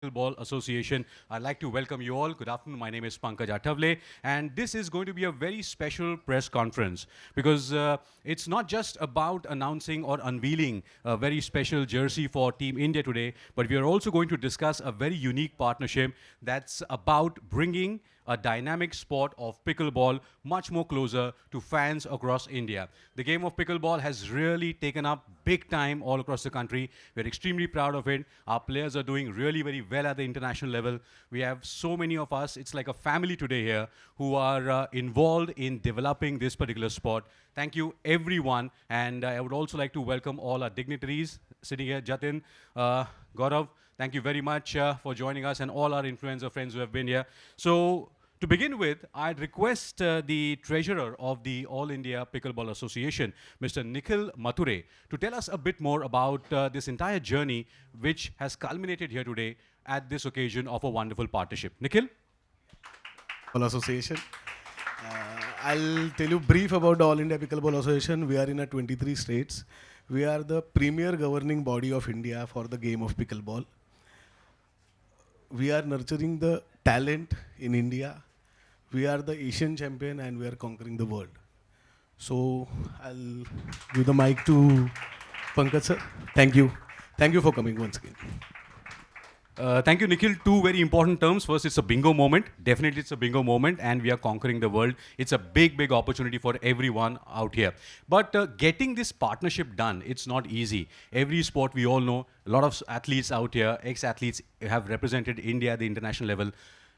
Pickleball Association. I'd like to welcome you all. Good afternoon. My name is Pankaj Attavle, and this is going to be a very special press conference because it's not just about announcing or unveiling a very special jersey for Team India today, but we are also going to discuss a very unique partnership that's about bringing a dynamic sport of pickleball much more closer to fans across India. The game of pickleball has really taken up big time all across the country. We're extremely proud of it. Our players are doing really very well at the international level. We have so many of us, it's like a family today here, who are involved in developing this particular sport. Thank you, everyone. And I would also like to welcome all our dignitaries sitting here. Jatin, Gaurav, thank you very much for joining us, and all our influencer friends who have been here. So, to begin with, I'd request the treasurer of the All India Pickleball Association, Mr. Nikhil Mathur, to tell us a bit more about this entire journey which has culminated here today at this occasion of a wonderful partnership. Nikhil? Pickleball Association. I'll tell you brief about the All India Pickleball Association. We are in 23 states. We are the premier governing body of India for the game of pickleball. We are nurturing the talent in India. We are the Asian champion and we are conquering the world. So I'll give the mic to Pankaj sir. Thank you. Thank you for coming once again. Thank you, Nikhil. Two very important terms. First, it's a bingo moment. Definitely, it's a bingo moment, and we are conquering the world. It's a big, big opportunity for everyone out here. But getting this partnership done, it's not easy. Every sport, we all know, a lot of athletes out here, ex-athletes, have represented India at the international level.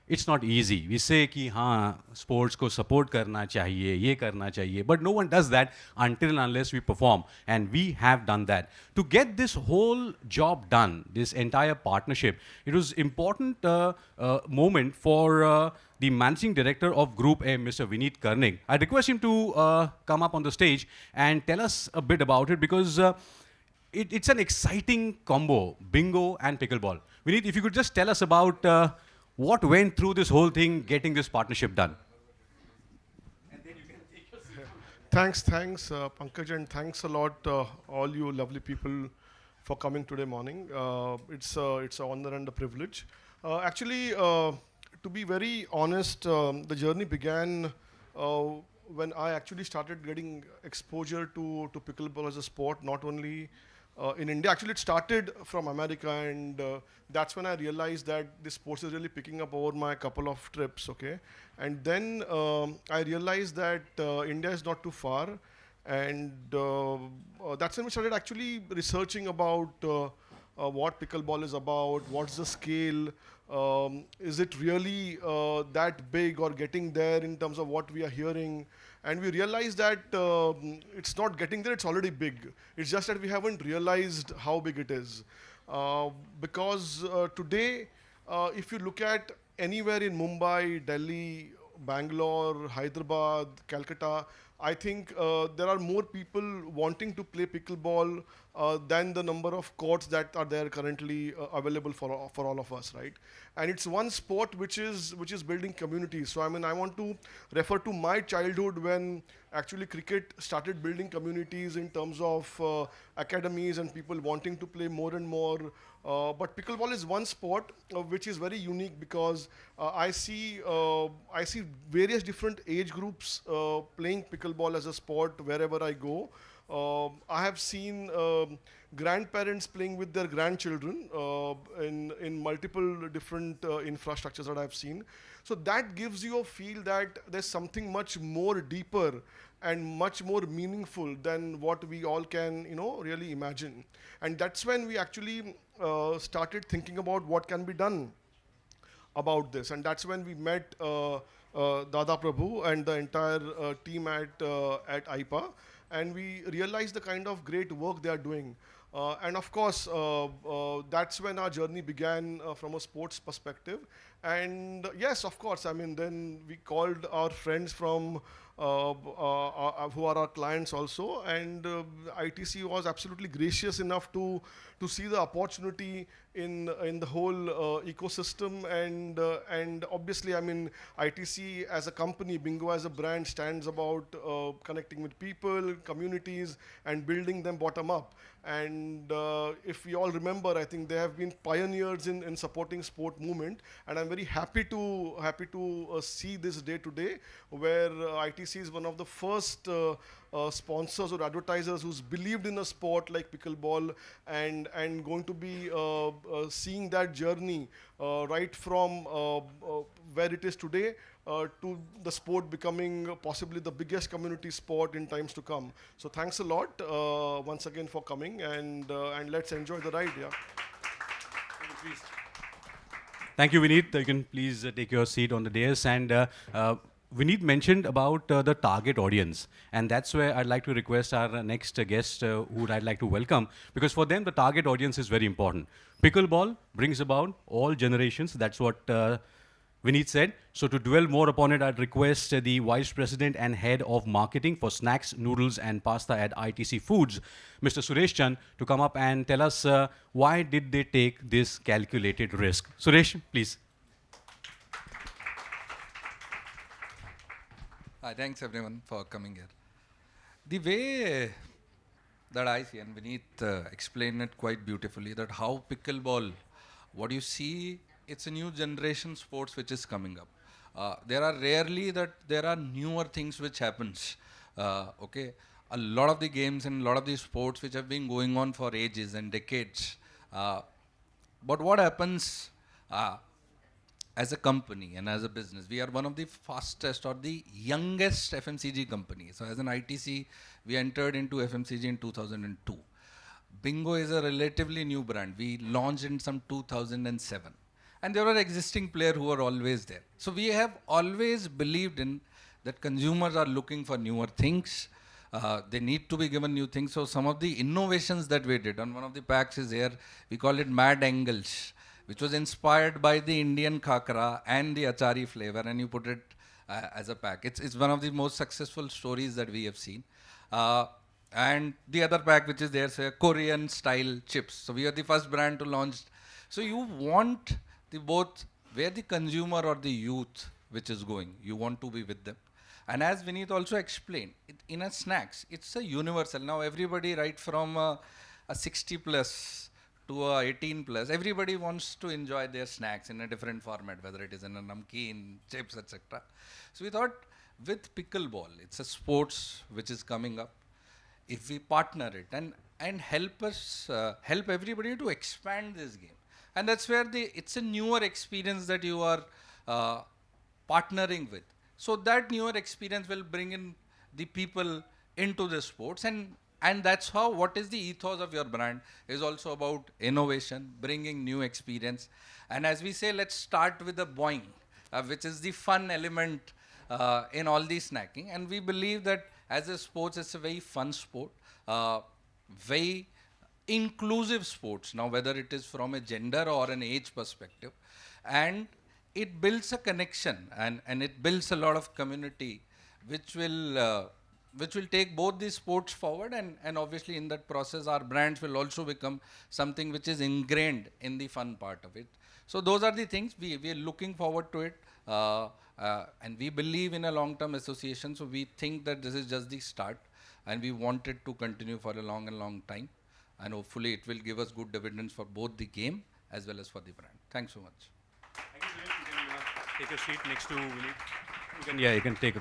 It's not easy. We say कि हाँ sports को support करना चाहिए, ये करना चाहिए, but no one does that until and unless we perform, and we have done that. To get this whole job done, this entire partnership, it was important moment for the managing director of Group A, Mr. Vineet Karnik. I request him to come up on the stage and tell us a bit about it because it's an exciting combo, bingo and pickleball. Vineet, if you could just tell us about what went through this whole thing, getting this partnership done? Thanks, Pankaj, and thanks a lot, all you lovely people, for coming today morning. It's an honor and a privilege. To be very honest, the journey began when I actually started getting exposure to pickleball as a sport, not only in India. Actually, it started from America, and that's when I realized that this sport is really picking up over my couple of trips, okay? And then I realized that India is not too far, and that's when we started actually researching about what pickleball is about, what's the scale, is it really that big or getting there in terms of what we are hearing. And we realized that it's not getting there, it's already big. It's just that we haven't realized how big it is. Because today, if you look at anywhere in Mumbai, Delhi, Bangalore, Hyderabad, Calcutta, I think there are more people wanting to play pickleball than the number of courts that are there currently available for all of us, right? And it's one sport which is building communities. So I mean, I want to refer to my childhood when actually cricket started building communities in terms of academies and people wanting to play more and more. But pickleball is one sport which is very unique because I see various different age groups playing pickleball as a sport wherever I go. I have seen grandparents playing with their grandchildren in multiple different infrastructures that I've seen. So that gives you a feel that there's something much more deeper and much more meaningful than what we all can, really imagine. And that's when we actually started thinking about what can be done about this. And that's when we met Dada Prabhu and the entire team at IPA. And we realized the kind of great work they are doing. And of course, that's when our journey began from a sports perspective. And yes, of course, I mean, then we called our friends from who are our clients also. And ITC was absolutely gracious enough to see the opportunity in the whole ecosystem. And obviously, I mean, ITC as a company, Bingo as a brand, stands about connecting with people, communities, and building them bottom up. And if we all remember, I think they have been pioneers in supporting sport movement, and I'm very happy to see this day today, where ITC is one of the first sponsors or advertisers who's believed in a sport like pickleball, and going to be seeing that journey right from where it is today to the sport becoming possibly the biggest community sport in times to come. So thanks a lot once again for coming, and let's enjoy the ride. Yeah. Thank you, Vineet. You can please take your seat on the dais. And Vineet mentioned about the target audience. And that's where I'd like to request our next guest, who I'd like to welcome, because for them, the target audience is very important. Pickleball brings about all generations. That's what Vineet said. So to dwell more upon it, I'd request the Vice President and Head of Marketing for Snacks, Noodles and Pasta at ITC Foods, Mr. Suresh Chand, to come up and tell us why did they take this calculated risk. Suresh, please. Hi, thanks everyone for coming here. The way that I see, and Vineet explained it quite beautifully, that how pickleball, what you see, it's a new generation sports which is coming up. There are newer things which happens. Okay, a lot of the games and a lot of the sports which have been going on for ages and decades. But what happens as a company and as a business, we are one of the fastest or the youngest FMCG companies. So as an ITC, we entered into FMCG in 2002. Bingo is a relatively new brand. We launched in some 2007. And there were existing players who were always there. So we have always believed in that consumers are looking for newer things. They need to be given new things. So some of the innovations that we did, on one of the packs is here, we call it Mad Angles, which was inspired by the Indian khakra and the achari flavor, and you put it as a pack. It's one of the most successful stories that we have seen. And the other pack which is there, say Korean style chips. So we are the first brand to launch. So you want the both where the consumer or the youth which is going, you want to be with them. And as Vineet also explained, in a snacks, it's a universal. Now everybody, right from a 60 plus to a 18 plus, everybody wants to enjoy their snacks in a different format, whether it is in a namkeen, chips, etc. So we thought with pickleball, it's a sports which is coming up. If we partner it and help us, help everybody to expand this game. And that's where it's a newer experience that you are partnering with. So that newer experience will bring in the people into the sports. And that's how, what is the ethos of your brand is also about innovation, bringing new experience. And as we say, let's start with the boing, which is the fun element in all the snacking. And we believe that as a sports, it's a very fun sport, very inclusive sports, now whether it is from a gender or an age perspective, and it builds a connection and it builds a lot of community which will take both these sports forward, and obviously in that process our brands will also become something which is ingrained in the fun part of it. So those are the things we are looking forward to it, and we believe in a long-term association, so we think that this is just the start and we want it to continue for a long time. And hopefully it will give us good dividends for both the game as well as for the brand. Thanks so much. Thank you, Suresh. You can take a seat next to Vineet. You can take a.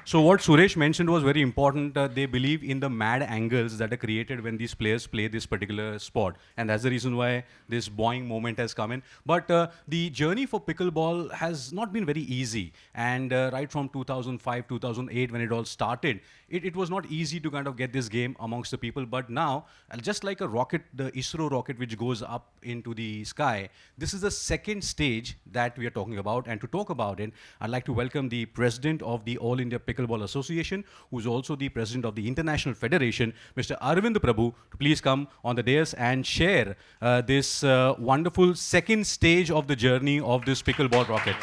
So what Suresh mentioned was very important. They believe in the mad angles that are created when these players play this particular sport. And that's the reason why this boing moment has come in. But the journey for pickleball has not been very easy. And right from 2005, 2008, when it all started, it was not easy to kind of get this game amongst the people. But now, just like a rocket, the ISRO rocket which goes up into the sky, this is the second stage that we are talking about. And to talk about it, I'd like to welcome the president of the All India Pickleball Association, who's also the president of the International Federation, Mr. Arvind Prabhu, to please come on the dais and share this wonderful second stage of the journey of this pickleball rocket.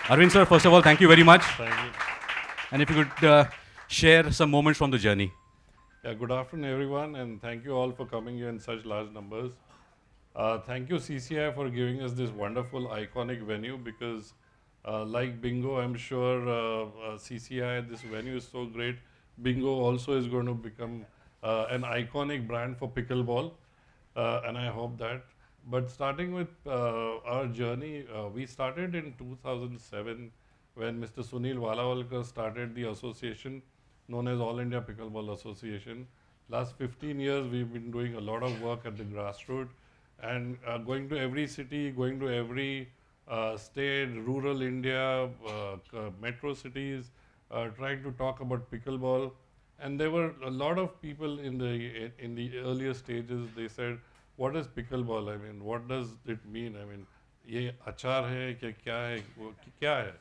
Arvind sir, first of all, thank you very much. Thank you. And if you could share some moments from the journey. Yeah, good afternoon, everyone, and thank you all for coming here in such large numbers. Thank you, CCI, for giving us this wonderful, iconic venue because, like Bingo, I'm sure CCI, this venue is so great. Bingo also is going to become an iconic brand for pickleball, and I hope that. But starting with our journey, we started in 2007 when Mr. Sunil Walawalkar started the association known as All India Pickleball Association. Last 15 years, we've been doing a lot of work at the grassroots and going to every city, going to every state, rural India, metro cities, trying to talk about pickleball. And there were a lot of people in the earlier stages. They said, "What is pickleball? I mean, what does it mean? I mean, ये अचार है क्या है वो क्या है?"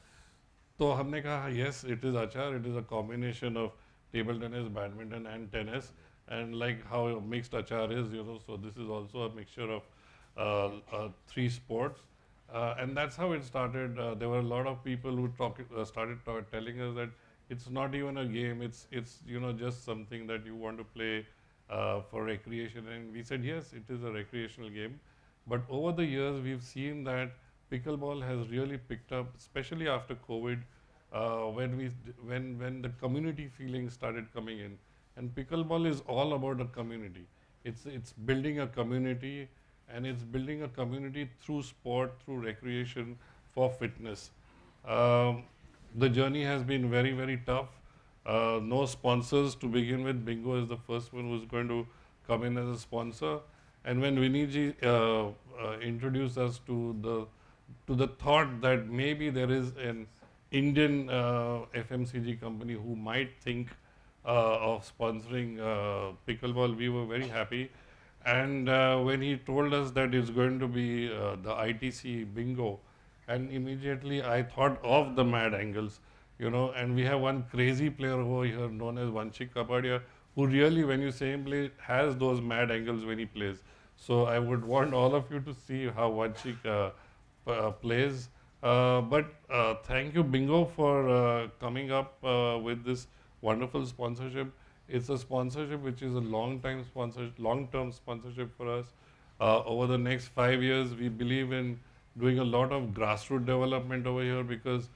तो हमने कहा yes, it is achar. It is a combination of table tennis, badminton, and tennis. And like how mixed achar is, so this is also a mixture of three sports. And that's how it started. There were a lot of people who started telling us that it's not even a game. It's just something that you want to play for recreation. And we said yes, it is a recreational game. But over the years, we've seen that pickleball has really picked up, especially after COVID, when the community feeling started coming in. And pickleball is all about a community. It's building a community, and it's building a community through sport, through recreation, for fitness. The journey has been very, very tough. No sponsors to begin with. Bingo is the first one who's going to come in as a sponsor. And when Viniji introduced us to the thought that maybe there is an Indian FMCG company who might think of sponsoring pickleball, we were very happy. And when he told us that it's going to be the ITC Bingo, and immediately I thought of the Mad Angles, and we have one crazy player over here known as Vanchik Kapadia, who really, when you say him play, has those mad angles when he plays. So I would want all of you to see how Vanchik plays. But thank you, Bingo, for coming up with this wonderful sponsorship. It's a sponsorship which is a long-term sponsorship for us. Over the next 5 years, we believe in doing a lot of grassroots development over here because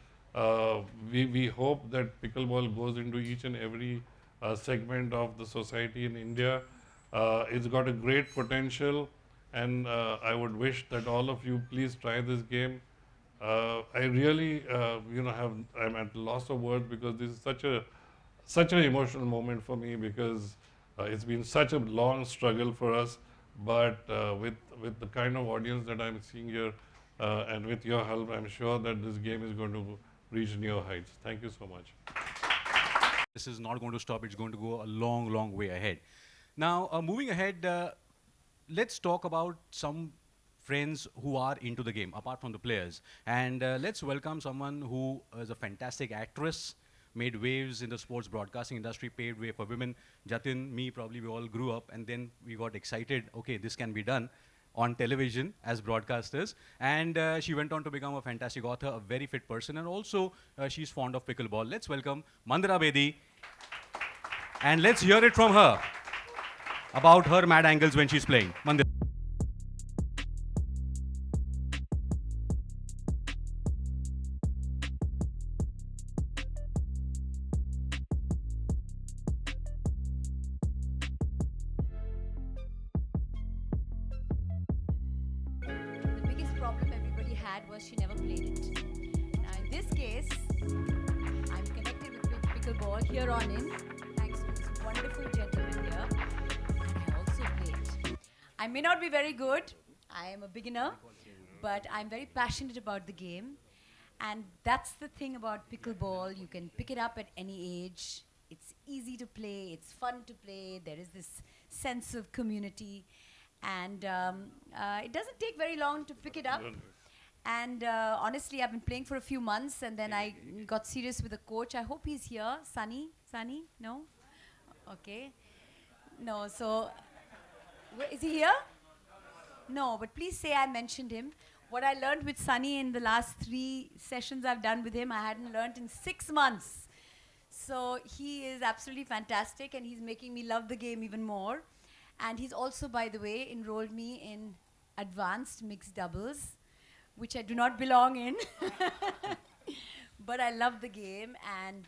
we hope that pickleball goes into each and every segment of the society in India. It's got a great potential, and I would wish that all of you please try this game. I really, I'm at loss of words because this is such an emotional moment for me because it's been such a long struggle for us. But with the kind of audience that I'm seeing here, and with your help, I'm sure that this game is going to reach new heights. Thank you so much. This is not going to stop. It's going to go a long, long way ahead. Now, moving ahead, let's talk about some friends who are into the game, apart from the players. And let's welcome someone who is a fantastic actress, made waves in the sports broadcasting industry, paved way for women. Jatin, me, probably we all grew up, and then we got excited, okay, this can be done on television as broadcasters. And she went on to become a fantastic author, a very fit person, and also she's fond of pickleball. Let's welcome Mandira Bedi. And let's hear it from her about her mad angles when she's playing. Mandira. The biggest problem everybody had was she never played it. Now in this case, I'm connected with pickleball here on in, thanks to this wonderful gentleman here, and I also play it. I may not be very good, I am a beginner, but I'm very passionate about the game, and that's the thing about pickleball. You can pick it up at any age. It's easy to play, it's fun to play, there is this sense of community, and it doesn't take very long to pick it up. And honestly, I've been playing for a few months, and then I got serious with the coach. I hope he's here. Sunny? No? Okay. No, so, is he here? No, but please say I mentioned him. What I learned with Sunny in the last 3 sessions I've done with him, I hadn't learned in 6 months. So he is absolutely fantastic, and he's making me love the game even more. And he's also, by the way, enrolled me in advanced mixed doubles, which I do not belong in. But I love the game, and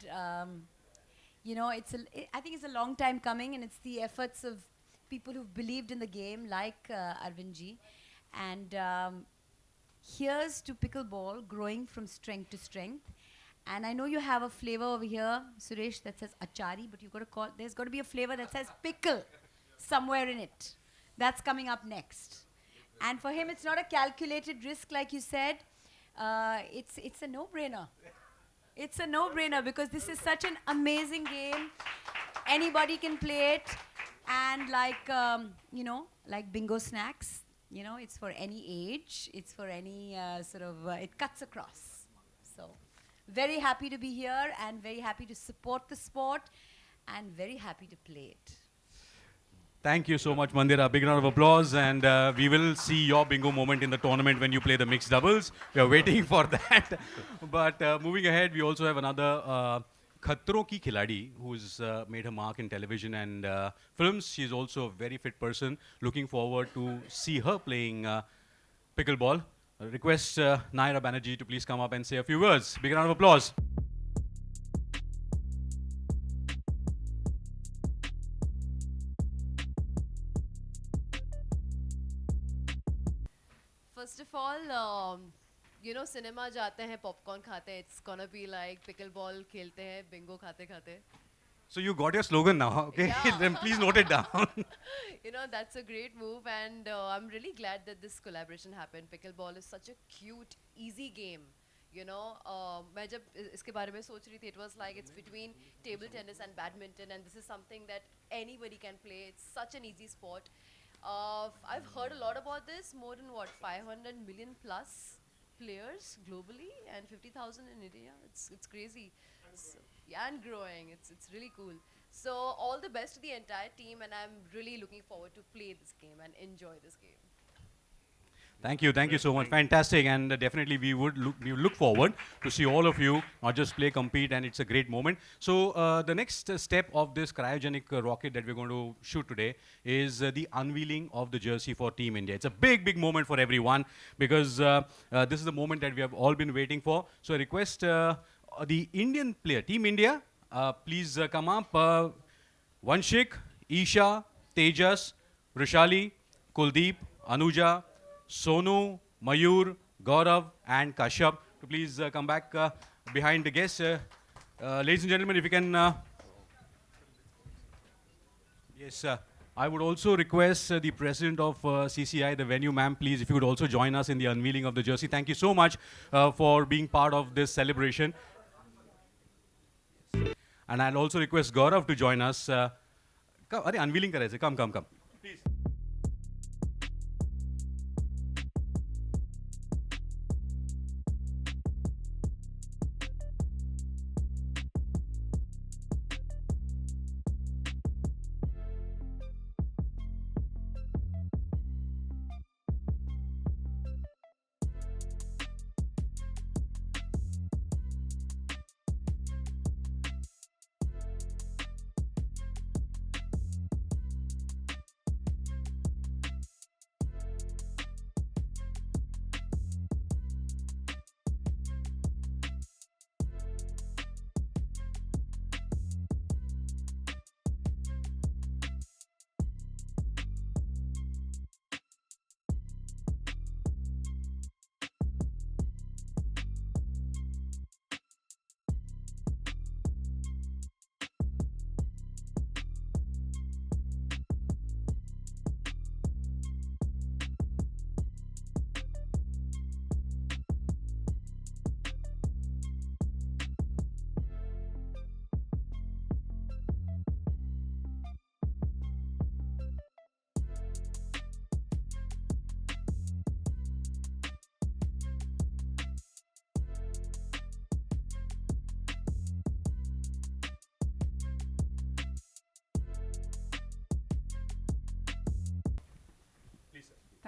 you know, I think it's a long time coming, and it's the efforts of people who've believed in the game, like Arvindji. And here's to pickleball growing from strength to strength. And I know you have a flavor over here, Suresh, that says achari, but you've got to call, there's got to be a flavor that says pickle somewhere in it. That's coming up next. And for him, it's not a calculated risk, like you said. It's a no-brainer. It's a no-brainer because this is such an amazing game. Anybody can play it. And like, you know, like bingo snacks, you know, it's for any age. It's for any it cuts across. So very happy to be here and very happy to support the sport and very happy to play it. Thank you so much, Mandira. Big round of applause. And we will see your bingo moment in the tournament when you play the mixed doubles. We are waiting for that. But moving ahead, we also have another Khatron ki Khiladi who's made her mark in television and films. She's also a very fit person. Looking forward to see her playing pickleball. Request Nyra Banerjee to please come up and say a few words. Big round of applause. First of all, you know, cinema जाते हैं, popcorn खाते हैं. It's gonna be like pickleball खेलते हैं, bingo खाते खाते. So you got your slogan now, okay? Yeah. Then please note it down. You know, that's a great move, and I'm really glad that this collaboration happened. Pickleball is such a cute, easy game. You know, मैं जब इसके बारे में सोच रही थी, it was like it's between table tennis and badminton, and this is something that anybody can play. It's such an easy sport. I've heard a lot about this. More than what, 500 million plus players globally, and 50,000 in India. It's crazy. So, yeah, and growing. It's really cool. So all the best to the entire team, and I'm really looking forward to play this game and enjoy this game. Thank you so much. Fantastic, and definitely we look forward to see all of you not just play, compete, and it's a great moment. So the next step of this cryogenic rocket that we're going to shoot today is the unveiling of the jersey for Team India. It's a big moment for everyone because this is the moment that we have all been waiting for. So I request the Indian player, Team India, please come up. Vanshik, Isha, Tejas, Vrishali, Kuldeep, Anuja, Sonu, Mayur, Gaurav, and Kashyap to please come back behind the guests. Ladies and gentlemen, if you can... yes, I would also request the president of CCI, the venue ma'am, please, if you could also join us in the unveiling of the jersey. Thank you so much for being part of this celebration. And I'll also request Gaurav to join us. Come, unveiling kare, come. Please.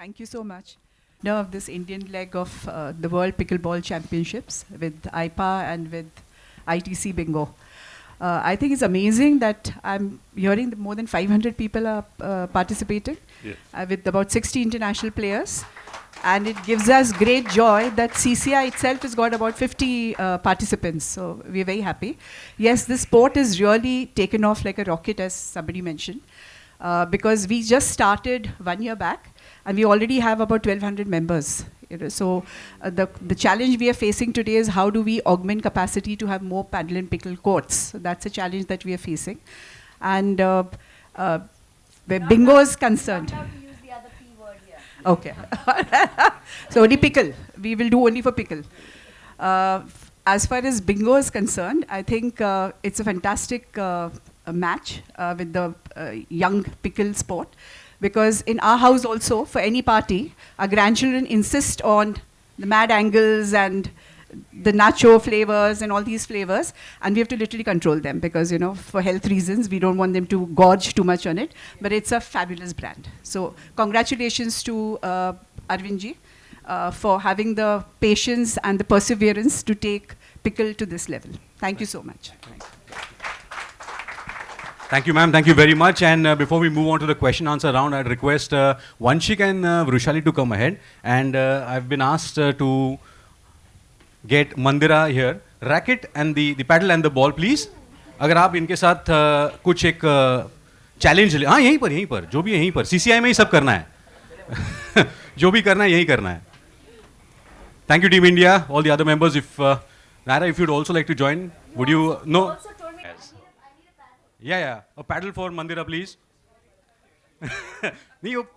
Thank you so much. Now of this Indian leg of the World Pickleball Championships with IPA and with ITC Bingo. I think it's amazing that I'm hearing that more than 500 people are participating Yes. with about 60 international players. And it gives us great joy that CCI itself has got about 50 participants. So we're very happy. Yes, this sport is really taken off like a rocket, as somebody mentioned, because we just started 1 year back, and we already have about 1,200 members. So the challenge we are facing today is how do we augment capacity to have more paddle and pickle courts. So that's a challenge that we are facing. And where bingo is concerned. Okay. So only pickle. We will do only for pickle. As far as bingo is concerned, I think it's a fantastic match with the young pickle sport. Because in our house also, for any party, our grandchildren insist on the mad angles and the nacho flavors and all these flavors, and we have to literally control them because, for health reasons, we don't want them to gorge too much on it. But it's a fabulous brand. So congratulations to Arvindji for having the patience and the perseverance to take pickle to this level. Thank you so much. Thank you, ma'am. Thank you very much. And before we move on to the question answer round, I'd request Vanshik and Vrushali to come ahead. And I've been asked to get Mandira here. Racket and the paddle and the ball, please. अगर आप इनके साथ कुछ एक challenge ले, हाँ यहीं पर जो भी है यहीं पर CCI में ही सब करना है जो भी करना है यही करना है. Thank you, Team India. All the other members, if Nyra, if you'd also like to join, would you? No. Yeah. A paddle for Mandira, please. नहीं वो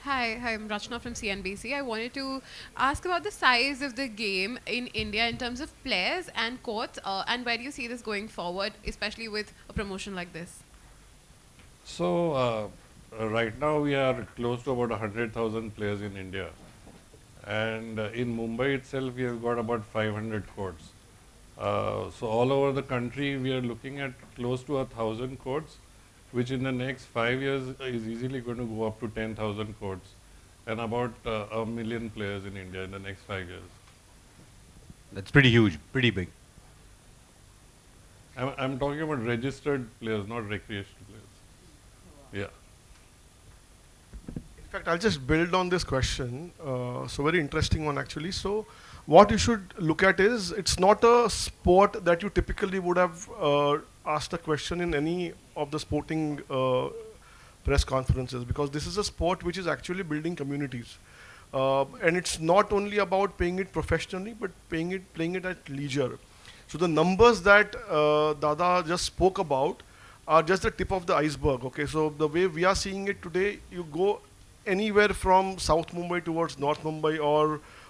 Hi, I'm Rachna from CNBC. I wanted to ask about the size of the game in India in terms of players and courts, and where do you see this going forward, especially with a promotion like this? So right now we are close to about 100,000 players in India, and in Mumbai itself we have got about 500 courts. So all over the country we are looking at close to 1,000 courts, which in the next 5 years is easily going to go up to 10,000 courts, and about a million players in India in the next 5 years. That's pretty huge, pretty big. I'm talking about registered players, not recreational players. Yeah. In fact, I'll just build on this question. So very interesting one actually. So what you should look at is, it's not a sport that you typically would have asked a question in any of the sporting press conferences, because this is a sport which is actually building communities. And it's not only about playing it professionally, but playing it at leisure. So the numbers that Dada just spoke about are just the tip of the iceberg. Okay, so the way we are seeing it today, you go anywhere from South Mumbai towards North Mumbai,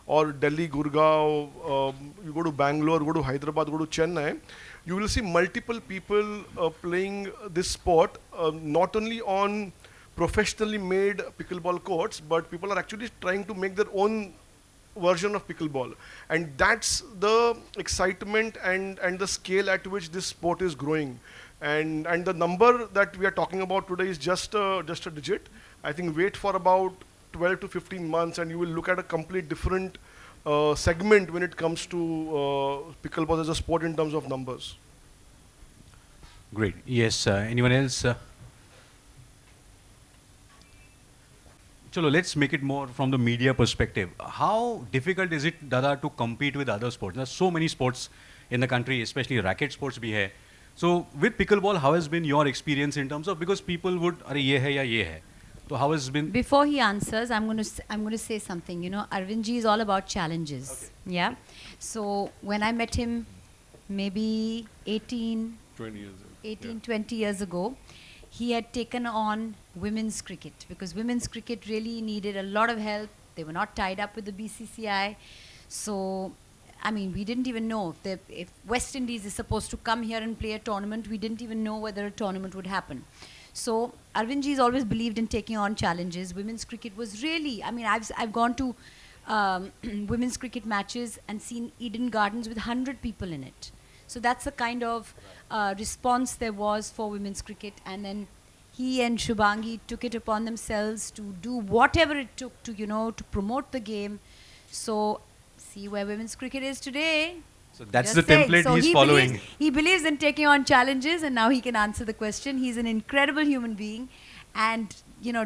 or Delhi, Gurgaon, you go to Bangalore, go to Hyderabad, go to Chennai, you will see multiple people playing this sport, not only on professionally made pickleball courts, but people are actually trying to make their own version of pickleball. And that's the excitement and the scale at which this sport is growing. And the number that we are talking about today is just a digit. I think wait for about 12 to 15 months and you will look at a complete different segment when it comes to pickleball as a sport in terms of numbers. Great. Yes, anyone else? Chalo, let's make it more from the media perspective. How difficult is it, Dada, to compete with other sports? There are so many sports in the country, especially racket sports bhi hai. So with pickleball, how has been your experience in terms of, because people would, "Arey ye hai ya ye hai." So how has been? Before he answers, I'm going to say something. You know, Arvindji is all about challenges. Okay. Yeah. So when I met him, maybe 20 years ago. 20 years ago, he had taken on women's cricket, because women's cricket really needed a lot of help. They were not tied up with the BCCI. So, I mean, we didn't even know if West Indies is supposed to come here and play a tournament, we didn't even know whether a tournament would happen. So, Arvindji has always believed in taking on challenges. Women's cricket was really, I mean, I've gone to women's cricket matches and seen Eden Gardens with 100 people in it. So that's the kind of response there was for women's cricket. And then he and Shubhangi took it upon themselves to do whatever it took to, to promote the game. So see where women's cricket is today. So that's the template so he's following. He believes in taking on challenges, and now he can answer the question. He's an incredible human being, and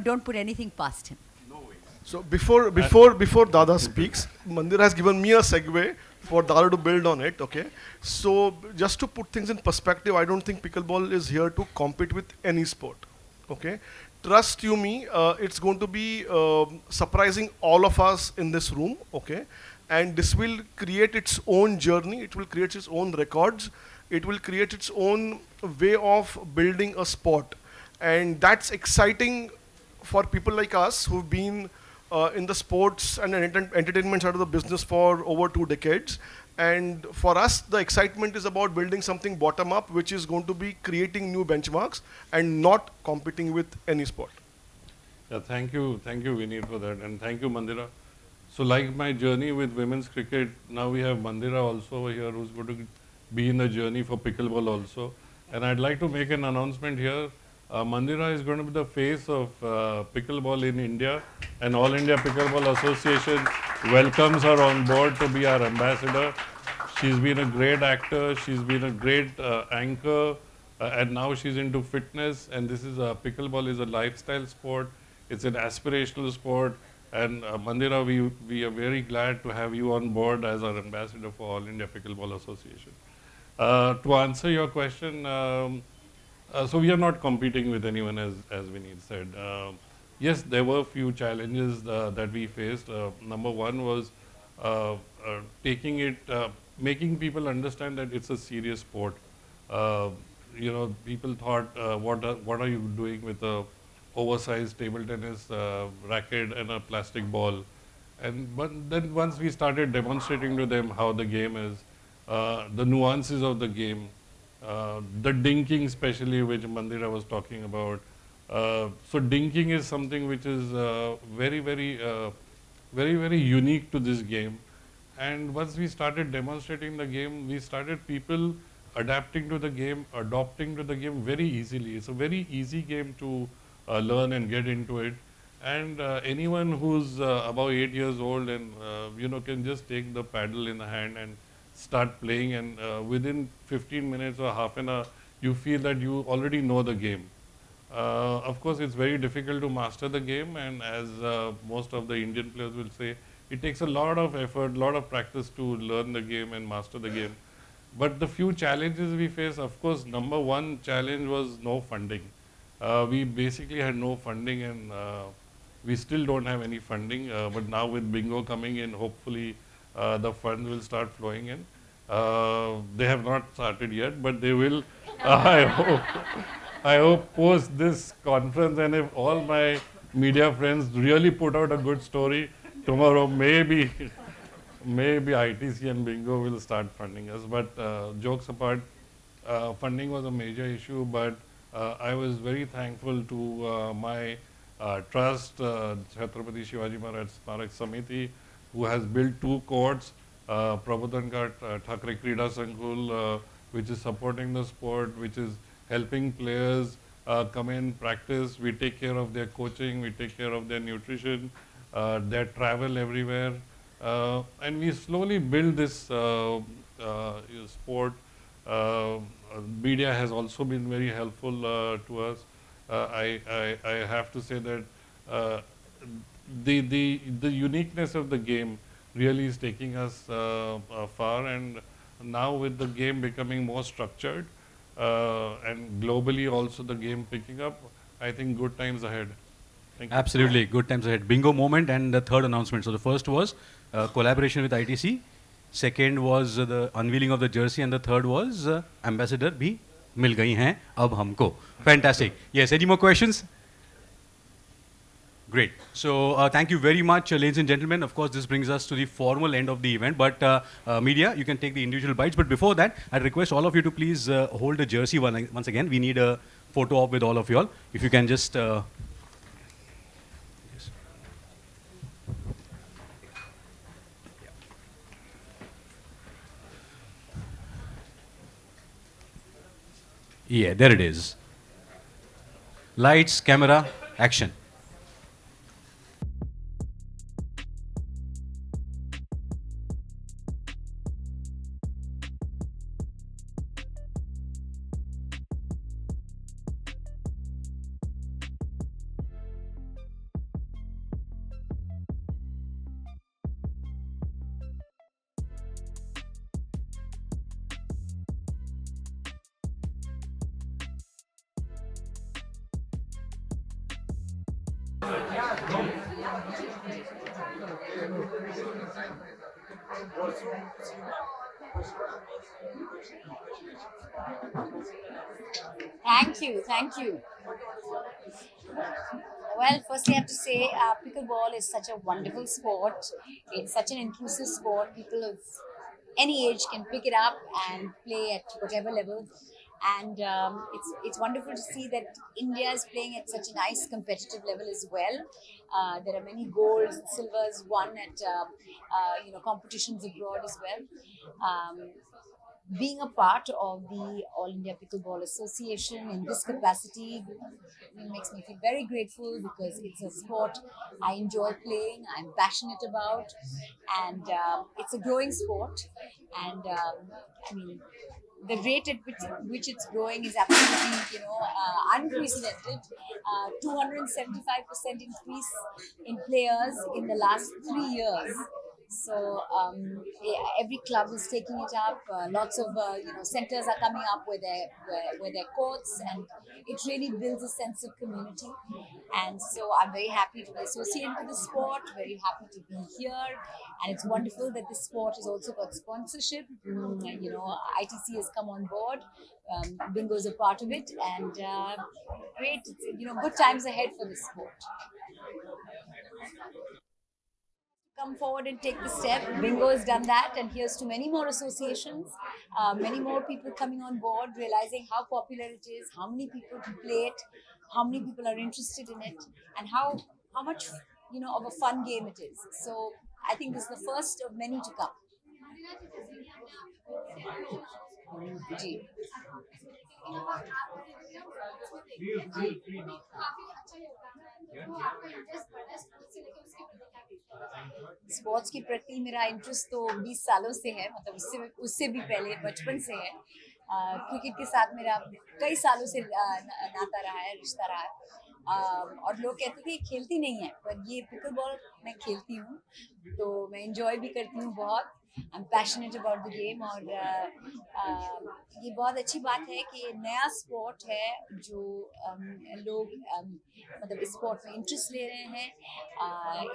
don't put anything past him. So before Dada speaks, Mandira has given me a segue for Dada to build on it. Okay, so just to put things in perspective, I don't think pickleball is here to compete with any sport. Okay, trust you me, it's going to be surprising all of us in this room. Okay, and this will create its own journey. It will create its own records. It will create its own way of building a sport, and that's exciting for people like us who've been in the sports and entertainment side of the business for over 2 decades. And for us, the excitement is about building something bottom up, which is going to be creating new benchmarks and not competing with any sport. Yeah, thank you, Vineet, for that, and thank you, Mandira. So like my journey with women's cricket, now we have Mandira also over here, who's going to be in the journey for pickleball also. And I'd like to make an announcement here. Mandira is going to be the face of pickleball in India, and All India Pickleball Association welcomes her on board to be our ambassador. She's been a great actor, she's been a great anchor, and now she's into fitness. And this is pickleball is a lifestyle sport. It's an aspirational sport. And Mandira, we are very glad to have you on board as our ambassador for All India Pickleball Association. To answer your question, so we are not competing with anyone, as Vineet said. Yes, there were a few challenges that we faced. Number one was taking it, making people understand that it's a serious sport. People thought, what are you doing with a oversized table tennis racket and a plastic ball. And but then once we started demonstrating to them how the game is, the nuances of the game, the dinking especially, which Mandira was talking about. So dinking is something which is very unique to this game. And once we started demonstrating the game, we started people adapting to the game, adopting to the game very easily. It's a very easy game to learn and get into it. And anyone who's about 8 years old and can just take the paddle in the hand and start playing, and within 15 minutes or half an hour, you feel that you already know the game. Of course, it's very difficult to master the game, and as most of the Indian players will say, it takes a lot of effort, lot of practice to learn the game and master the game. But the few challenges we face, of course, number one challenge was no funding. We basically had no funding, and we still don't have any funding. But now with Bingo coming in, hopefully the funds will start flowing in. They have not started yet, but they will. I hope. I hope post this conference, and if all my media friends really put out a good story tomorrow, maybe ITC and Bingo will start funding us. But jokes apart, funding was a major issue, but I was very thankful to my trust, Chhatrapati Shivaji Maharaj Smarak Samiti, who has built 2 courts, Prabodhan Ghat Thakre Krida Sankul, which is supporting the sport, which is helping players come in, practice. We take care of their coaching, we take care of their nutrition, their travel everywhere. And we slowly build this sport. Media has also been very helpful to us. I have to say that the uniqueness of the game really is taking us far, and now with the game becoming more structured, and globally also the game picking up, I think good times ahead. Thank you. Absolutely, good times ahead. Bingo moment, and the third announcement. So the first was collaboration with ITC. Second was the unveiling of the jersey, and the third was ambassador bhi mil gayi hain ab humko. Fantastic. Yes. Any more questions? Great. So thank you very much, ladies and gentlemen. Of course, this brings us to the formal end of the event. But media, you can take the individual bites. But before that, I request all of you to please hold a jersey once again. We need a photo op with all of you all. If you can just... yes. Yeah, there it is. Lights, camera, action. Thank you, thank you. Well, firstly, I have to say, pickleball is such a wonderful sport. It's such an inclusive sport. People of any age can pick it up and play at whatever level. And it's wonderful to see that India is playing at such a nice competitive level as well. There are many golds and silvers won at competitions abroad as well. Being a part of the All India Pickleball Association in this capacity makes me feel very grateful, because it's a sport I enjoy playing, I'm passionate about, and it's a growing sport. And I mean, the rate at which it's growing is absolutely, unprecedented. 275% increase in players in the last 3 years. So every club is taking it up. Lots of centers are coming up with their courts, and it really builds a sense of community. And so I'm very happy to be associated with the sport. Very happy to be here, and it's wonderful that this sport has also got sponsorship. ITC has come on board. Bingo is a part of it, and great. Good times ahead for this sport. Come forward and take the step. Bingo has done that, and here's to many more associations, many more people coming on board, realizing how popular it is, how many people play it, how many people are interested in it, and how much of a fun game it is. So I think this is the first of many to come. जी sports के प्रति मेरा interest तो 20 सालों से है, मतलब उससे भी पहले बचपन से है। क्रिकेट के साथ मेरा कई सालों से नाता रहा है, रिश्ता रहा है। और लोग कहते थे खेलती नहीं है, पर ये पिकलबॉल मैं खेलती हूँ, तो मैं इंजॉय भी करती हूँ बहुत। I am passionate about the game, और ये बहुत अच्छी बात है कि नया स्पोर्ट है जो लोग मतलब इस स्पोर्ट में इंटरेस्ट ले रहे हैं,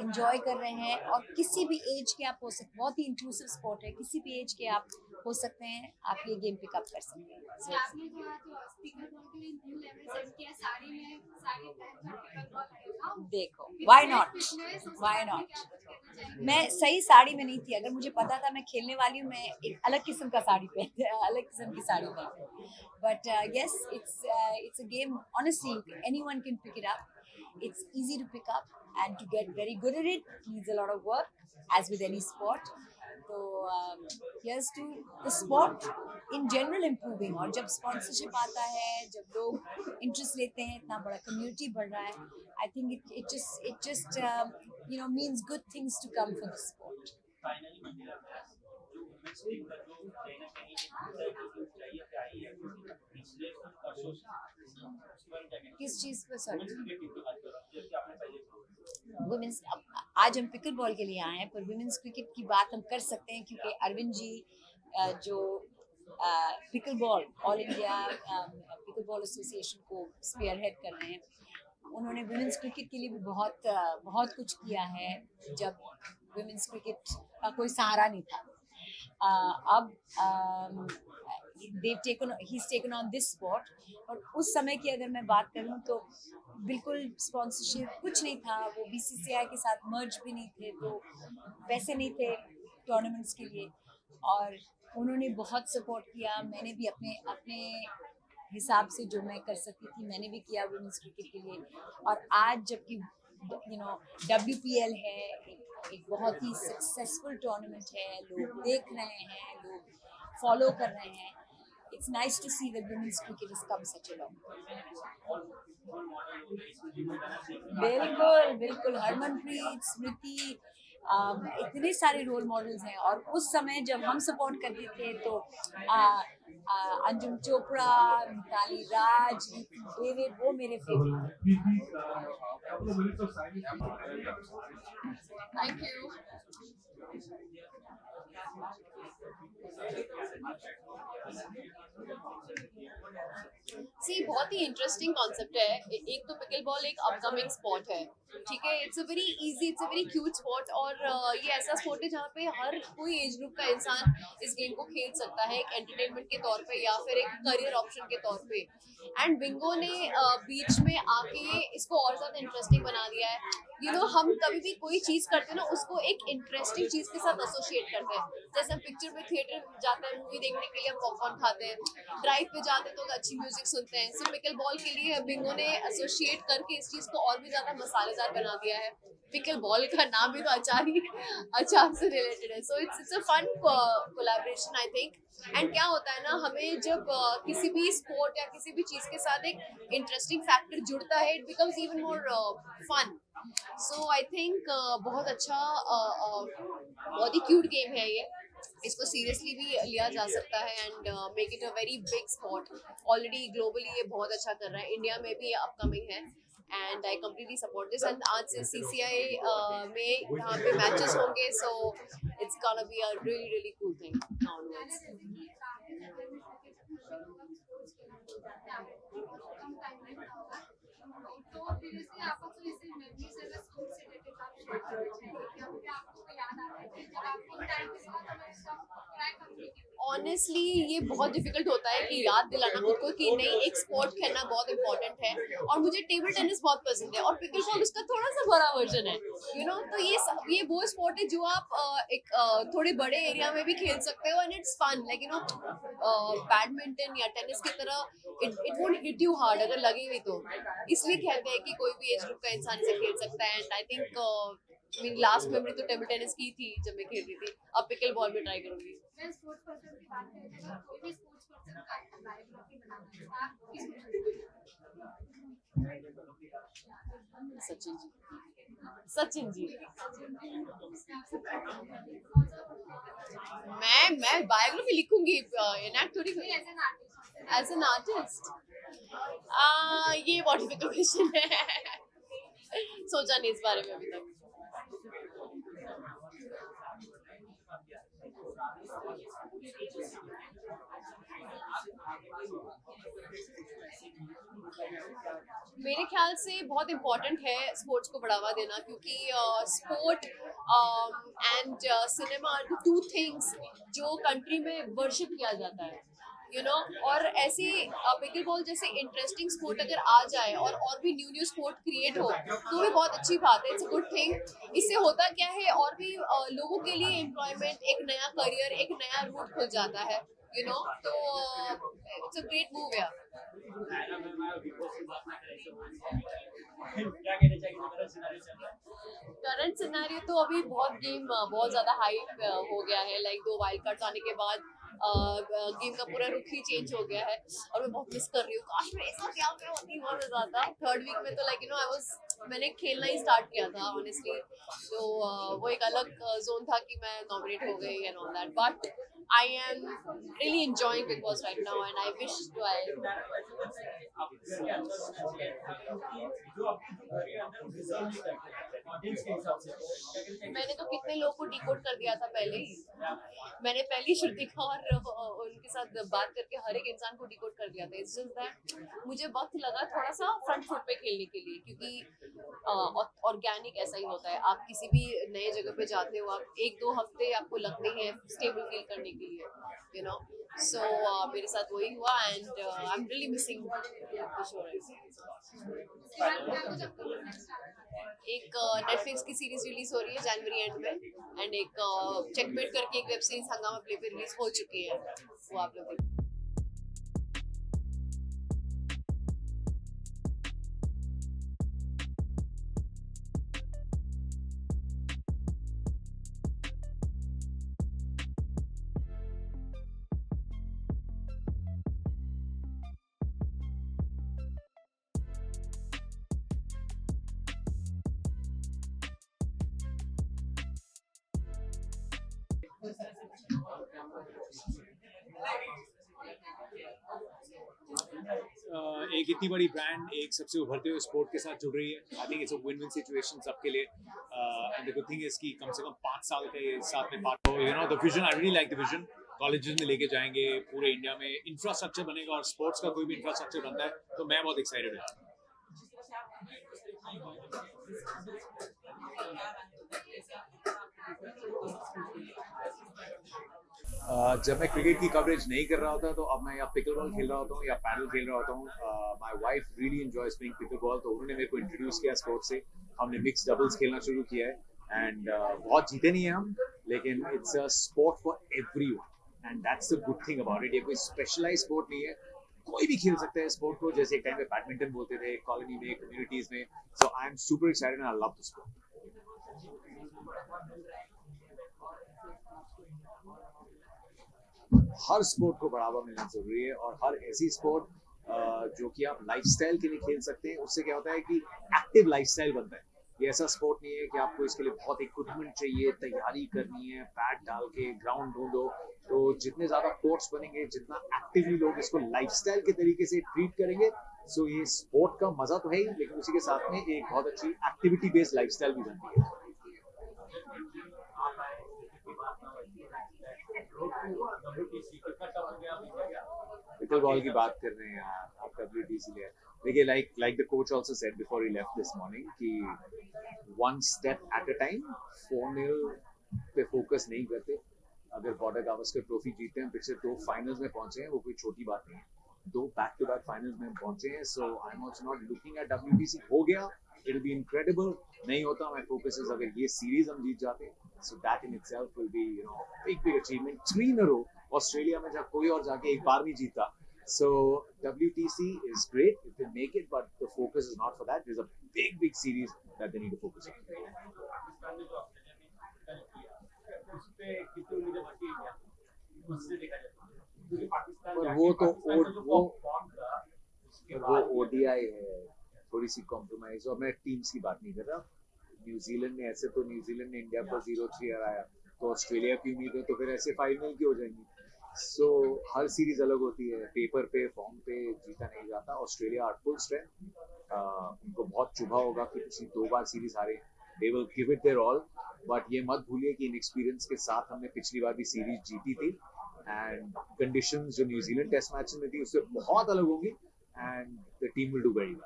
इंजॉय कर रहे हैं, और किसी भी एज के आप हो सकते, बहुत ही इंक्लूसिव स्पोर्ट है, किसी भी एज के आप हो सकते हैं, आप ये गेम पिकअप कर सकते हैं। देखो, व्हाई नॉट, मैं सही साड़ी में नहीं थी। अगर मुझे पता था मैं खेलने वाली हूँ, मैं एक अलग किस्म का साड़ी पहनती, अलग किस्म की साड़ी पहनती। But yes, it's a game. Honestly, anyone can pick it up. It's easy to pick up, and to get very good at it needs a lot of work, as with any sport. So here's to the sport in general improving. और जब sponsorship आता है, जब लोग interest लेते हैं, इतना बड़ा community बढ़ रहा है, I think it just means good things to come for the sport. किस चीज पर सर? वुमेन्स, आज हम पिकल बॉल के लिए आए हैं, पर वुमेन्स क्रिकेट की बात हम कर सकते हैं, क्योंकि अरविंद जी जो pickle ball all India pickle ball association को स्पीयर हेड कर रहे हैं, उन्होंने वुमेन्स क्रिकेट के लिए भी बहुत कुछ किया है, जब वुमेन्स क्रिकेट का कोई सहारा नहीं था। अब he's taken on this sport, और उस समय की अगर मैं बात करूं तो बिल्कुल स्पॉन्सरशिप कुछ नहीं था, वो बीसीसीआई के साथ मर्ज भी नहीं थे, तो पैसे नहीं थे टूर्नामेंट्स के लिए, और उन्होंने बहुत सपोर्ट किया। मैंने भी अपने हिसाब से जो मैं कर सकती थी मैंने भी किया वुमेन्स क्रिकेट के लिए। और आज जबकि WPL है, एक बहुत ही सक्सेसफुल टूर्नामेंट है, लोग देख रहे हैं, लोग फॉलो कर रहे हैं। It's nice to see that women's cricket has come such a long way. बिल्कुल हरमनप्रीत, स्मृति, इतने सारे रोल मॉडल्स हैं। और उस समय जब हम सपोर्ट करते थे तो अंजुम चोपड़ा, मिताली राज, डेविड, वो मेरे फेवरेट। Thank you. सी, बहुत ही इंटरेस्टिंग कॉन्सेप्ट है। एक तो पिकल बॉल एक अपकमिंग स्पोर्ट है, ठीक है। It's a very easy, it's a very cute sport, और ये ऐसा स्पोर्ट है जहाँ पे हर कोई एज ग्रुप का इंसान इस गेम को खेल सकता है, एक एंटरटेनमेंट के तौर पे या फिर एक करियर ऑप्शन के तौर पे। एंड बिंगो ने बीच में आके इसको और ज्यादा इंटरेस्टिंग बना दिया है। हम कभी भी कोई चीज करते हैं ना, उसको एक इंटरेस्टिंग चीज के साथ एसोसिएट करते हैं। जैसे हम पिक्चर में थिएटर जाते हैं मूवी देखने के लिए, हम पॉपकॉर्न खाते हैं, ड्राइव पे जाते हैं तो अच्छी म्यूजिक सुनते हैं। सो पिकल बॉल के लिए बिंगो ने एसोसिएट करके इस चीज को और भी ज्यादा मसालेदार बना दिया है। पिकल बॉल का नाम भी तो अचार से रिलेटेड है। So it's a fun collaboration I think. And क्या होता है ना, हमें जब किसी भी स्पोर्ट या किसी भी चीज के साथ एक इंटरेस्टिंग फैक्टर जुड़ता है, it becomes even more fun. So I think बहुत अच्छा, बहुत ही क्यूट गेम है ये। इसको सीरियसली भी लिया जा सकता है and make it a very big sport. Already globally ये बहुत अच्छा कर रहा है, इंडिया में भी ये अपकमिंग है। And I completely support this and आज से CCI में यहाँ पे मैचेस होंगे so it's gonna be a really really cool thing onwards honestly ये बहुत डिफिकल्ट होता है कि याद दिलाना खुद को कि नहीं एक स्पोर्ट खेलना बहुत इंपॉर्टेंट है और मुझे टेबल टेनिस बहुत पसंद है और पिकल बॉल उसका थोड़ा सा बड़ा वर्जन है तो ये वो स्पोर्ट है जो आप एक थोड़े बड़े एरिया में भी खेल सकते हो and it's fun like badminton या टेनिस की तरह it won't hit you hard अगर लगे भी तो इसलिए कहते हैं कि कोई भी एज ग्रुप का इंसान इसे खेल सकता है एंड आई थिंक मेरी लास्ट मेमोरी तो टेबल टेनिस की थी जब मैं खेल रही थी अब पिकल बॉल में ट्राई करूंगी सचिन जी मैं बायोग्राफी लिखूंगी इनएक्ट थोड़ी एज एन आर्टिस्ट ये बहुत डिफिकल्ट क्वेश्चन है सोचा नहीं इस बारे में अभी तक मेरे ख्याल से बहुत इम्पोर्टेंट है स्पोर्ट्स को बढ़ावा देना क्योंकि sport and cinema are the two things जो कंट्री में वर्शिप किया जाता है और ऐसे पिकल बॉल जैसे इंटरेस्टिंग स्पोर्ट अगर आ जाए और भी न्यू स्पोर्ट क्रिएट हो तो भी बहुत अच्छी बात है इट्स अ गुड थिंग इससे होता क्या है और भी लोगों के लिए एम्प्लॉयमेंट एक नया करियर एक नया रूट खुल जाता है तो इट्स अ ग्रेट मूव यार करंट सिनेरियो तो अभी बहुत ज्यादा हाइप हो गया है लाइक 2 वाइल्ड कार्ड्स आने के बाद गेम का पूरा रुख ही चेंज हो गया है और मैं बहुत मिस कर रही हूँ काश मैं ऐसा क्या मैं होती बहुत मजा आता थर्ड वीक में तो लाइक मैंने खेलना ही स्टार्ट किया था ऑनेस्टली तो वो एक अलग जोन था कि मैं नॉमिनेट हो गई and all that but I am really enjoying Big Boss right now and I wish to मैंने तो कितने लोगों को डिकोड कर दिया था पहले ही मैंने पहली श्रुतिका और उनके साथ बात करके हर एक इंसान को डिकोड कर दिया था इट्स जस्ट दैट मुझे वक्त लगा थोड़ा सा फ्रंट फुट पे खेलने के लिए क्योंकि ऑर्गेनिक ऐसा ही होता है आप किसी भी नए जगह पे जाते हो आप 1-2 हफ्ते आपको लगते हैं स्टेबल फील करने के लिए so मेरे साथ वही हुआ and I'm really missing the show एक नेटफ्लिक्स की सीरीज रिलीज हो रही है जनवरी एंड में एंड एक चेकमेट करके एक वेब सीरीज हंगामा प्ले पे रिलीज हो चुकी है वो आप लोग देखिए एक इतनी बड़ी ब्रांड एक सबसे उभरते हुए स्पोर्ट के साथ जुड़ रही है I think it's a win win situation सबके लिए and the good thing is कि कम से कम 5 साल का ये साथ में पार्ट हो the vision I really like the vision colleges में लेके जाएंगे पूरे इंडिया में इंफ्रास्ट्रक्चर बनेगा और स्पोर्ट्स का कोई भी इंफ्रास्ट्रक्चर बनता है तो मैं बहुत एक्साइटेड हूँ जब मैं क्रिकेट की कवरेज नहीं कर रहा होता तो अब मैं या पिकलबॉल खेल रहा होता हूँ या पैडल खेल रहा होता हूँ my wife really enjoys playing pickleball तो उन्होंने मेरे को इंट्रोड्यूस किया स्पोर्ट से हमने मिक्स डबल्स खेलना शुरू किया है एंड बहुत जीते नहीं है हम लेकिन it's a sport for everyone and that's the good thing about it ये कोई स्पेशलाइज स्पोर्ट नहीं है कोई भी खेल सकता है स्पोर्ट को जैसे एक टाइम में बैडमिंटन बोलते थे कॉलोनी में कम्युनिटीज में so I am super excited and I love the sport हर स्पोर्ट को बढ़ावा मिलना जरूरी है और हर ऐसी स्पोर्ट जो कि आप लाइफस्टाइल के लिए खेल सकते हैं उससे क्या होता है कि एक्टिव लाइफस्टाइल बनता है ये ऐसा स्पोर्ट नहीं है कि आपको इसके लिए बहुत इक्विपमेंट चाहिए तैयारी करनी है बैट डाल के ग्राउंड ढूंढो तो जितने ज्यादा कोर्ट्स बनेंगे जितना एक्टिवली लोग इसको लाइफस्टाइल के तरीके से ट्रीट करेंगे सो ये स्पोर्ट का मजा तो है ही, लेकिन उसी के साथ में एक बहुत अच्छी एक्टिविटी बेस्ड लाइफस्टाइल भी बनती है। पिकल बॉल की बात कर रहे हैं यार, आप WTC ले देखिए, like the coach also said before he left this morning कि one step at a time, 4-0 पे फोकस नहीं करते। अगर बॉर्डर गावस्कर ट्रॉफी जीते हैं, पिछले 2 फाइनल्स में पहुंचे हैं, वो कोई छोटी बात नहीं है, 2 बैक टू बैक फाइनल्स में पहुंचे हैं। So I am also not looking at WTC हो गया, इट विल बी इनक्रेडिबल। नहीं होता, माय फोकस इज अगर ये सीरीज हम जीत जाते, so that in itself will be big achievement. 3 in a row Australia में जब कोई और जाके एक बार नहीं जीता। So WTC is great if they make it, but the focus is not for that. There's a big series that they need to focus on. पर वो ODI है, थोड़ी सी कॉम्प्रोमाइज। और मैं टीम्स की बात नहीं कर रहा। न्यूजीलैंड ने ऐसे तो न्यूजीलैंड ने इंडिया को 0-3 हराया, तो ऑस्ट्रेलिया की उम्मीद है तो फिर ऐसे फाइनल की हो जाएंगी। सो हर सीरीज अलग होती है, पेपर पे फॉर्म पे जीता नहीं जाता। ऑस्ट्रेलिया आर फुल स्ट्रेंथ, उनको बहुत चुभा होगा कि पिछली 2 बार सीरीज हारे। They will give it their all, but ये मत भूलिए कि इनएक्सपीरियंस के साथ हमने पिछली बार भी सीरीज जीती थी, एंड कंडीशंस जो न्यूजीलैंड टेस्ट मैच में थी उससे बहुत अलग होंगी, and the team will do very well.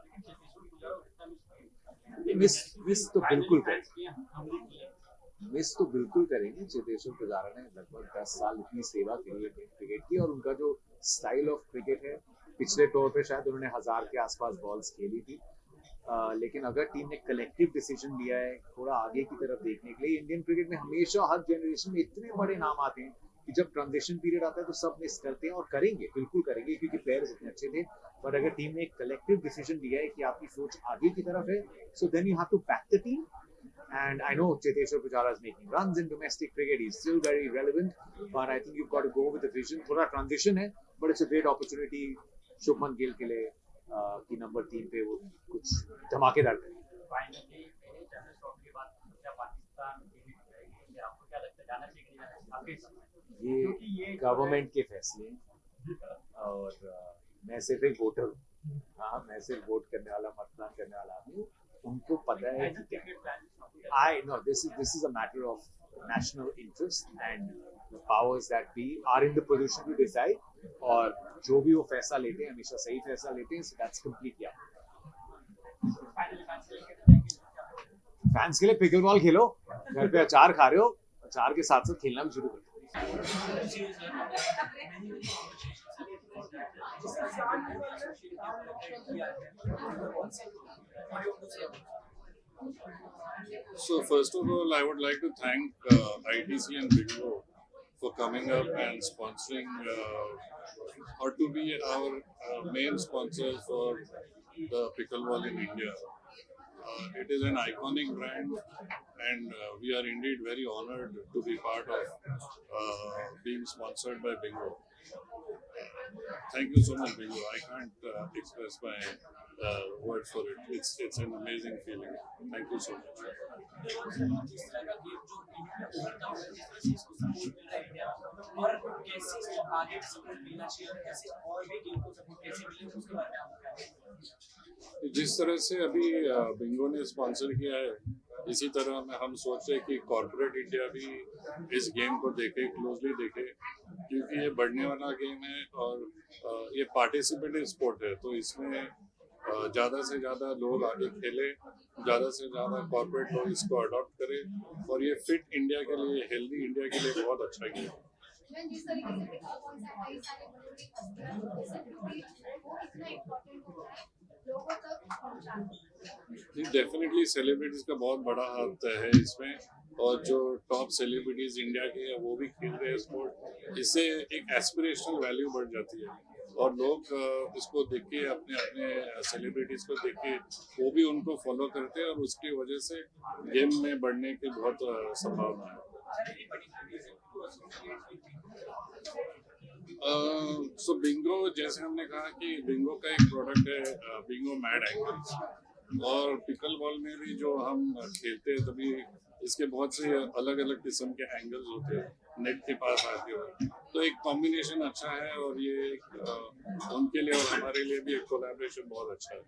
Miss तो बिल्कुल करेंगे। चेतेश्वर पुजारा ने लगभग 10 साल इतनी सेवा करी है क्रिकेट की, और उनका जो स्टाइल ऑफ क्रिकेट है, पिछले टूर पे शायद उन्होंने 1000 के आसपास बॉल्स खेली थी। लेकिन अगर टीम ने कलेक्टिव डिसीजन लिया है थोड़ा आगे की तरफ देखने के लिए, इंडियन क्रिकेट में हमेशा हर जनरेशन में इतने बड़े नाम आते हैं कि जब ट्रांजिशन पीरियड आता है तो सब मिस करते हैं, और करेंगे, बिल्कुल करेंगे, क्योंकि प्लेयर्स इतने अच्छे थे। बट अगर टीम ने एक कलेक्टिव डिसीजन लिया है कि आपकी सोच आगे की तरफ है, so then you have to back the team. And I know Cheteshwar Pujara is making runs in domestic cricket. He's still very relevant, but I think you've got to go with the vision. थोड़ा transition है, but it's a great opportunity Shubman Gill के लिए कि number 3 पे वो कुछ धमाकेदार करें। ये गवर्नमेंट के फैसले हैं, और मैं सिर्फ एक वोटर हूँ। हाँ, मैं सिर्फ वोट करने वाला, मतदान करने वाला आदमी हूँ। उनको पता है कि क्या। I know this is a matter of national interest, and the powers that be are in the position to decide, और जो भी वो फैसला लेते हैं हमेशा सही फैसला लेते हैं। So that's completely up. Fans के लिए पिकल बॉल खेलो, घर पे अचार खा रहे हो, अचार के साथ साथ खेलना भी शुरू करो। So first of all, I would like to thank ITC and Bingo for coming up and sponsoring, or to be our main sponsor for the pickleball in India. It is an iconic brand, and we are indeed very honored to be part of being sponsored by Bingo. Thank you so much, Bingo. I can't express my word for it. It's an amazing feeling. Thank you so much. जिस तरह से अभी Bingo ने sponsor किया है, इसी तरह में हम सोच रहे हैं कि कॉर्पोरेट इंडिया भी इस गेम को देखे, क्लोजली देखे, क्योंकि ये बढ़ने वाला गेम है और ये पार्टिसिपेटिव स्पोर्ट है। तो इसमें ज़्यादा से ज़्यादा लोग आगे खेले, ज़्यादा से ज़्यादा कॉर्पोरेट लोग इसको अडॉप्ट करें, और ये फिट इंडिया के लिए, हेल्दी इंडिया के लिए बहुत अच्छा गेम है। डेफिनेटली सेलिब्रिटीज का बहुत बड़ा हाथ है इसमें, और जो टॉप सेलिब्रिटीज इंडिया के हैं वो भी खेल रहे हैं स्पोर्ट। इससे एक एस्पिरेशनल वैल्यू बढ़ जाती है, और लोग इसको देख के अपने अपने सेलिब्रिटीज को देख के वो भी उनको फॉलो करते हैं, और उसकी वजह से गेम में बढ़ने की बहुत संभावना है। सो बिंगो, जैसे हमने कहा कि बिंगो का एक प्रोडक्ट है बिंगो मैड एंगल्स। और पिकल बॉल में भी जो हम खेलते हैं तभी इसके बहुत से अलग अलग किस्म के एंगल्स होते हैं नेट के पास आते हुए, तो एक कॉम्बिनेशन अच्छा है और ये एक उनके लिए और हमारे लिए भी एक कोलैबोरेशन बहुत अच्छा है।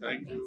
Thank you.